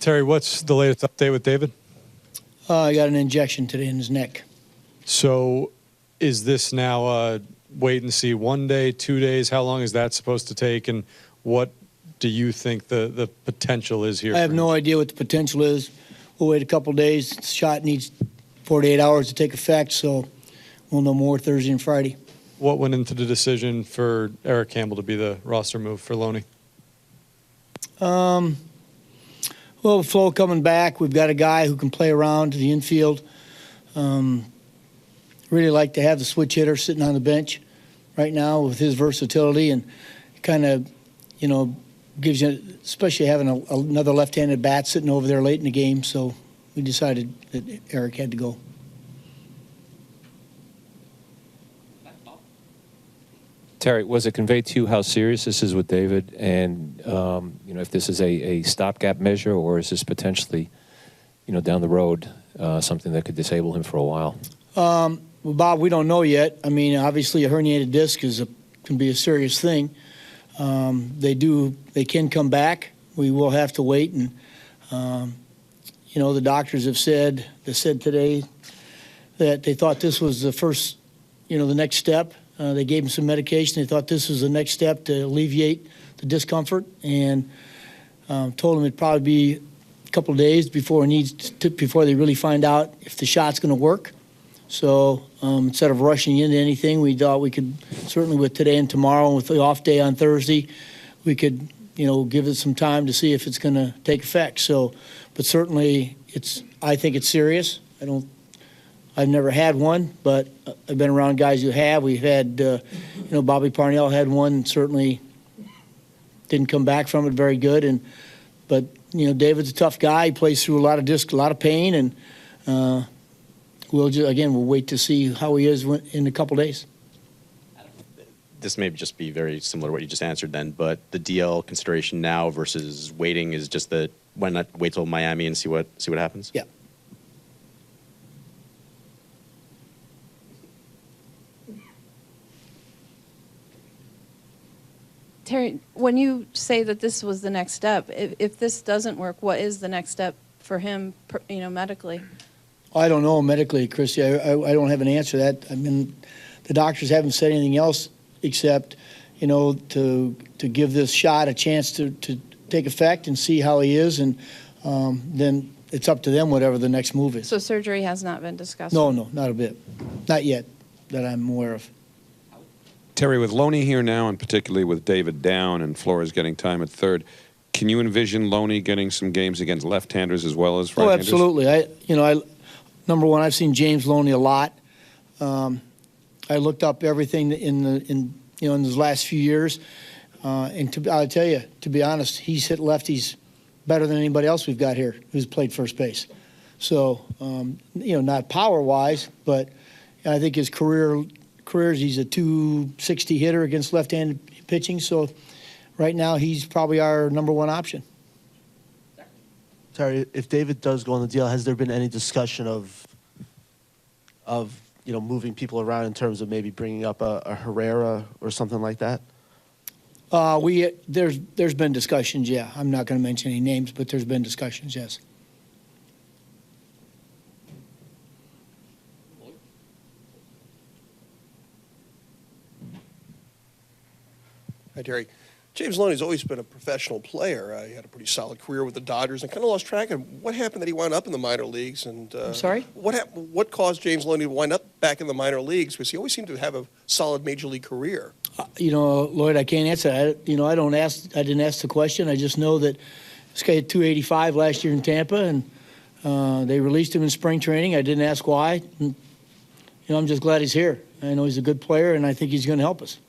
Terry, what's the latest update with David? I got an injection today in his neck. So is this now wait and see 1 day, 2 days? How long is that supposed to take? And what do you think the potential is here? I have no idea what the potential is. We'll wait a couple days. The shot needs 48 hours to take effect, so we'll know more Thursday and Friday. What went into the decision for Eric Campbell to be the roster move for Loney? Well, Flo coming back, we've got a guy who can play around the infield. Really like to have the switch hitter sitting on the bench right now with his versatility, and kind of, you know, gives you, especially having another left-handed bat sitting over there late in the game. So we decided that Eric had to go. Terry, was it conveyed to you how serious this is with David, and you know, if this is a stopgap measure, or is this potentially, you know, down the road something that could disable him for a while? Well, Bob, we don't know yet. I mean, obviously, a herniated disc can be a serious thing. They can come back. We will have to wait, and you know, the doctors have said today that they thought this was the first, you know, the next step. They gave him some medication. They thought this was the next step to alleviate the discomfort, and told him it'd probably be a couple of days before they really find out if the shot's going to work. So instead of rushing into anything, we thought we could certainly, with today and tomorrow, and with the off day on Thursday, we could, you know, give it some time to see if it's going to take effect. So, but certainly, I think it's serious. I've never had one, but I've been around guys who have. We've had, you know, Bobby Parnell had one, and certainly didn't come back from it very good. But you know, David's a tough guy. He plays through a lot of disc, a lot of pain, and we'll wait to see how he is in a couple days. This may just be very similar to what you just answered then, but the DL consideration now versus waiting is just that why not wait till Miami and see what happens? Yeah. Terry, when you say that this was the next step, if this doesn't work, what is the next step for him, you know, medically? I don't know medically, Christy. I don't have an answer to that. I mean, the doctors haven't said anything else except, you know, to give this shot a chance to take effect and see how he is, and then it's up to them whatever the next move is. So surgery has not been discussed? No, not a bit. Not yet that I'm aware of. Terry, with Loney here now, and particularly with David down and Flores getting time at third, can you envision Loney getting some games against left-handers as well as right-handers? Oh, absolutely. Number one, I've seen James Loney a lot. I looked up everything in his last few years, and I'll tell you, to be honest, he's hit lefties better than anybody else we've got here who's played first base. So, you know, not power-wise, but I think his careers, he's a 260 hitter against left-handed pitching. So right now he's probably our number one option. Terry, if David does go on the deal, has there been any discussion of you know, moving people around in terms of maybe bringing up a Herrera or something like that? There's been discussions, yeah. I'm not going to mention any names, but there's been discussions, yes. Hi, Terry. James Loney's always been a professional player. He had a pretty solid career with the Dodgers, and kind of lost track of what happened that he wound up in the minor leagues. And I'm sorry? What caused James Loney to wind up back in the minor leagues? Because he always seemed to have a solid major league career. You know, Lloyd, I can't answer that. I didn't ask the question. I just know that this guy had 285 last year in Tampa, and they released him in spring training. I didn't ask why. And, I'm just glad he's here. I know he's a good player, and I think he's going to help us.